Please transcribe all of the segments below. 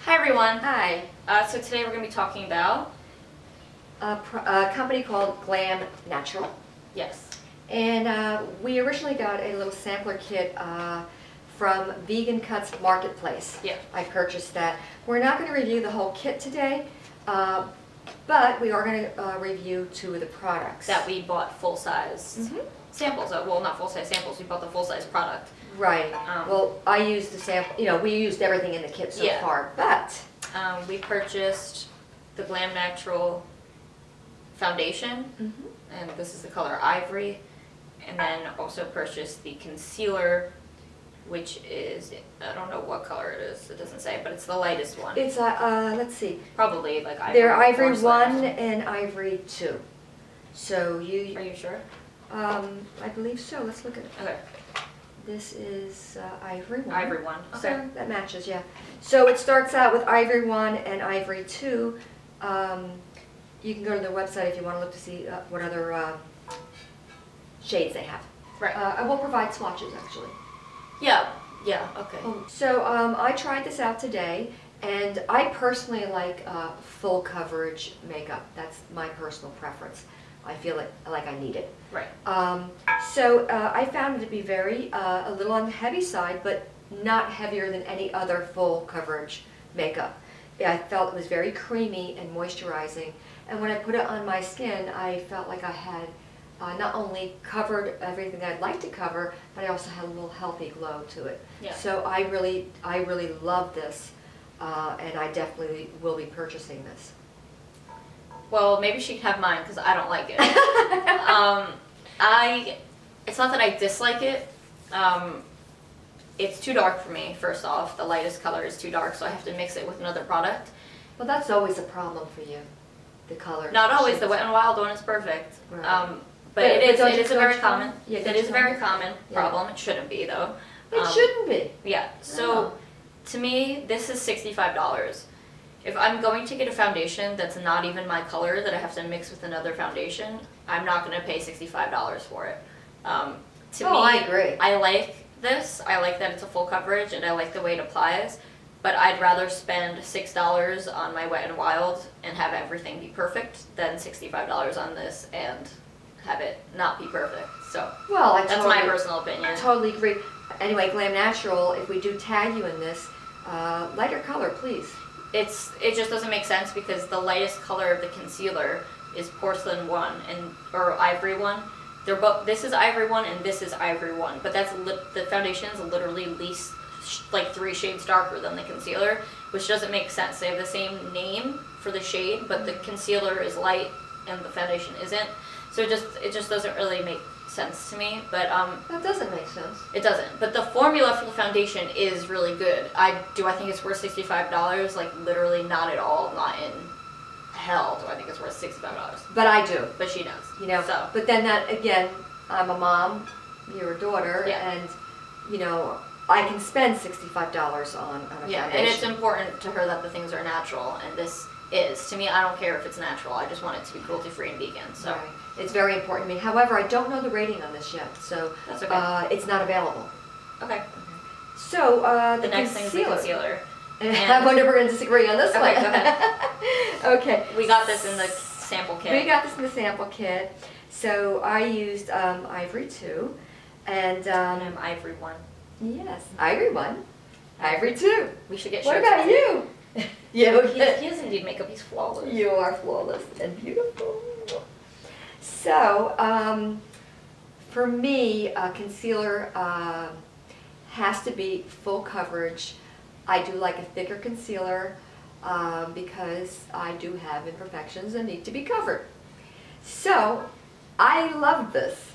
Hi everyone. Hi. So today we're going to be talking about A company called Glam Natural. yes. And we originally got a little sampler kit from Vegan Cuts Marketplace. Yeah. I purchased that. We're not going to review the whole kit today, but we are going to review 2 of the products. That we bought full-size samples of. Well, not full-size samples. We bought the full-size product. Right. Well, I used the sample. You know, we used everything in the kit so far, but we purchased the Glam Natural foundation, and this is the color Ivory, and then also purchased the concealer, which is, I don't know what color it is, it doesn't say, but it's the lightest one. it's let's see. Probably like Ivory. They're Ivory 1 and Ivory 2. So you. Are you sure? I believe so. Let's look at it. Okay. This is Ivory 1. Ivory 1. Okay. So that matches, yeah. So it starts out with Ivory 1 and Ivory 2. You can go to their website if you want to look to see what other shades they have. Right. I will provide swatches, actually. Yeah. Yeah. Okay. So I tried this out today, and I personally like full coverage makeup. That's my personal preference. I feel like I need it. Right. So I found it to be very, a little on the heavy side, but not heavier than any other full coverage makeup. I felt it was very creamy and moisturizing, and when I put it on my skin, I felt like I had not only covered everything I'd like to cover, but I also had a little healthy glow to it. Yeah. So I really love this, and I definitely will be purchasing this. Well, maybe she can have mine because I don't like it. It's not that I dislike it. It's too dark for me, first off. The lightest color is too dark, so I have to mix it with another product. Well, that's always a problem for you, the color. Not always. The Wet n Wild one is perfect. Right. But it is a very common. Yeah, it is a very common problem. It shouldn't be, though. It shouldn't be. Yeah. So, to me, this is $65. If I'm going to get a foundation that's not even my color, that I have to mix with another foundation, I'm not going to pay $65 for it. To me, I agree. I like this. I like that it's a full coverage, and I like the way it applies. But I'd rather spend $6 on my Wet n Wild and have everything be perfect than $65 on this and have it not be perfect. So, well, that's my personal opinion. I totally agree. Anyway, Glam Natural, if we do tag you in this, lighter color, please. It just doesn't make sense because the lightest color of the concealer is Porcelain 1 or Ivory 1. They're both. This is Ivory 1 and this is Ivory 1, but that's the foundation is literally least like 3 shades darker than the concealer, which doesn't make sense. They have the same name for the shade, but the concealer is light and the foundation isn't. So it just doesn't really make sense to me. But that doesn't make sense. It doesn't. But the formula for the foundation is really good. I think it's worth $65? Like literally not at all. Not in hell do I think it's worth $65. But I do. But she does. You know. So. But then that again, I'm a mom. You're a daughter, and you know I can spend $65 on a foundation. Yeah, and it's important to her that the things are natural, and this is. To me, I don't care if it's natural. I just want it to be cruelty-free and vegan. So. Right. It's very important to me. However, I don't know the rating on this yet, so that's okay. It's not available. Okay. So the next thing is the concealer. I wonder if we're going to disagree on this one. Okay, go ahead. Okay. We got this in the sample kit. We got this in the sample kit. So I used Ivory 2, and I'm Ivory 1. Yes, Ivory 1, Ivory 2. We should get. What about you? Yeah, he does indeed makeup. He's flawless. You are flawless and beautiful. So, for me, concealer has to be full coverage. I do like a thicker concealer because I do have imperfections and need to be covered. So, I love this.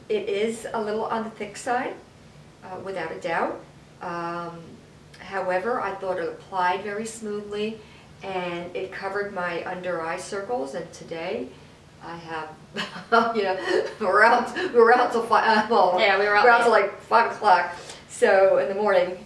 It is a little on the thick side, without a doubt. However, I thought it applied very smoothly, and it covered my under eye circles, and today I have, you know, we're out till 5, well, yeah, we were out till like 5 o'clock, so in the morning,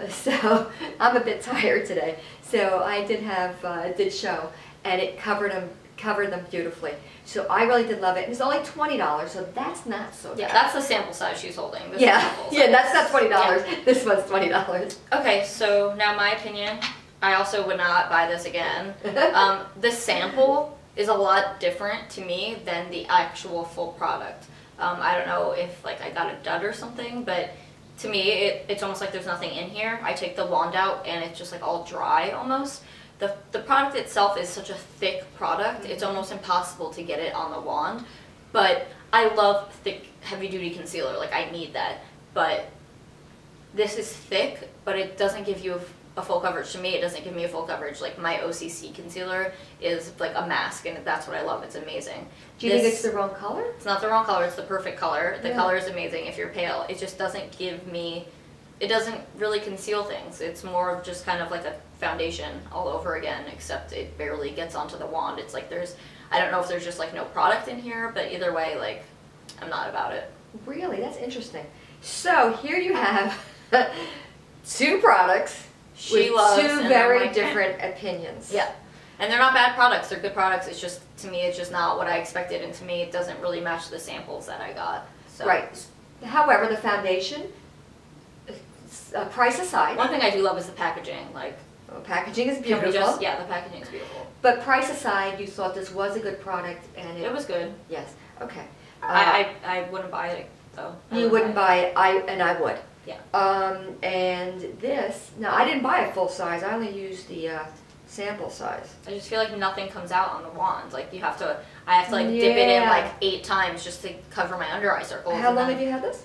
so I'm a bit tired today. So I did have, it did show, and it covered them covered them beautifully. So I really did love it. And it's only $20, so that's not so bad. Yeah, that's the sample size she's holding. This Yeah, yeah, that's not $20. Yeah. This one's $20. Okay, so now my opinion, I also would not buy this again. The sample is a lot different to me than the actual full product. I don't know if like I got a dud or something, but to me it's almost like there's nothing in here. I take the wand out and it's just like all dry almost. The product itself is such a thick product, it's almost impossible to get it on the wand. But I love thick, heavy-duty concealer, like I need that. But this is thick, but it doesn't give you a full coverage. To me, it doesn't give me a full coverage. Like my OCC concealer is like a mask, and that's what I love. It's amazing. Do you think it's the wrong color? It's not the wrong color, it's the perfect color. The color is amazing if you're pale. It just doesn't give me, it doesn't really conceal things. It's more of just kind of like a foundation all over again, except it barely gets onto the wand. It's like there's, I don't know if there's just like no product in here, but either way, like, I'm not about it. Really? That's interesting. So here you have two products with two very different opinions. Yeah. And they're not bad products, they're good products. It's just, to me, it's just not what I expected, and to me, it doesn't really match the samples that I got. So. Right. However, the foundation, price aside. One thing I do love is the packaging. Like, packaging is beautiful. Yeah, the packaging is beautiful. But price aside, you thought this was a good product, and it was good. Yes. Okay. I wouldn't buy it though. You wouldn't buy it. I would. Yeah. And this. Now I didn't buy a full size. I only used the sample size. I just feel like nothing comes out on the wand. Like you have to. I have to like dip it in like 8 times just to cover my under eye circles. How long have you had this?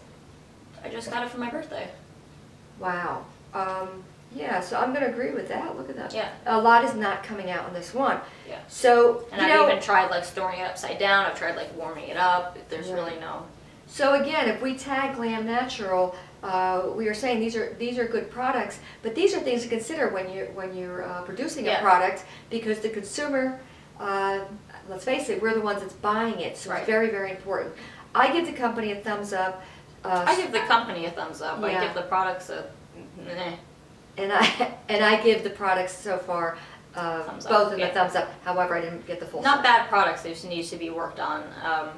I just got it for my birthday. Wow. Yeah, so I'm going to agree with that. Look at that. Yeah. A lot is not coming out on this one. Yeah. So, and I've even tried like storing it upside down. I've tried like warming it up. There's really no. So again, if we tag Glam Natural, we are saying these are good products, but these are things to consider when you're producing a product, because the consumer, let's face it, we're the ones that's buying it, so it's very, very important. I give the company a thumbs up. I give the company a thumbs up. Yeah. I give the products a meh. And I give the products so far both of them a thumbs up. However, I didn't get the full. Not bad products. They just need to be worked on.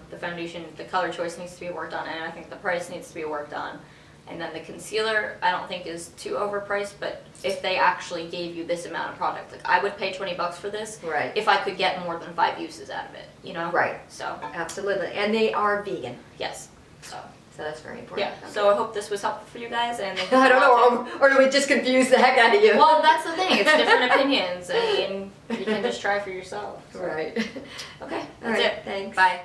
The foundation, the color choice needs to be worked on, and I think the price needs to be worked on. And then the concealer, I don't think is too overpriced. But if they actually gave you this amount of product, like I would pay $20 for this. Right. If I could get more than 5 uses out of it, you know. Right. So. Absolutely, and they are vegan. Yes. So that's very important. Yeah, so I hope this was helpful for you guys. And I don't know, or do we just confuse the heck out of you? Well, that's the thing. It's different opinions. I mean, you can just try for yourself. So. Right. Okay, that's it. Thanks. Bye.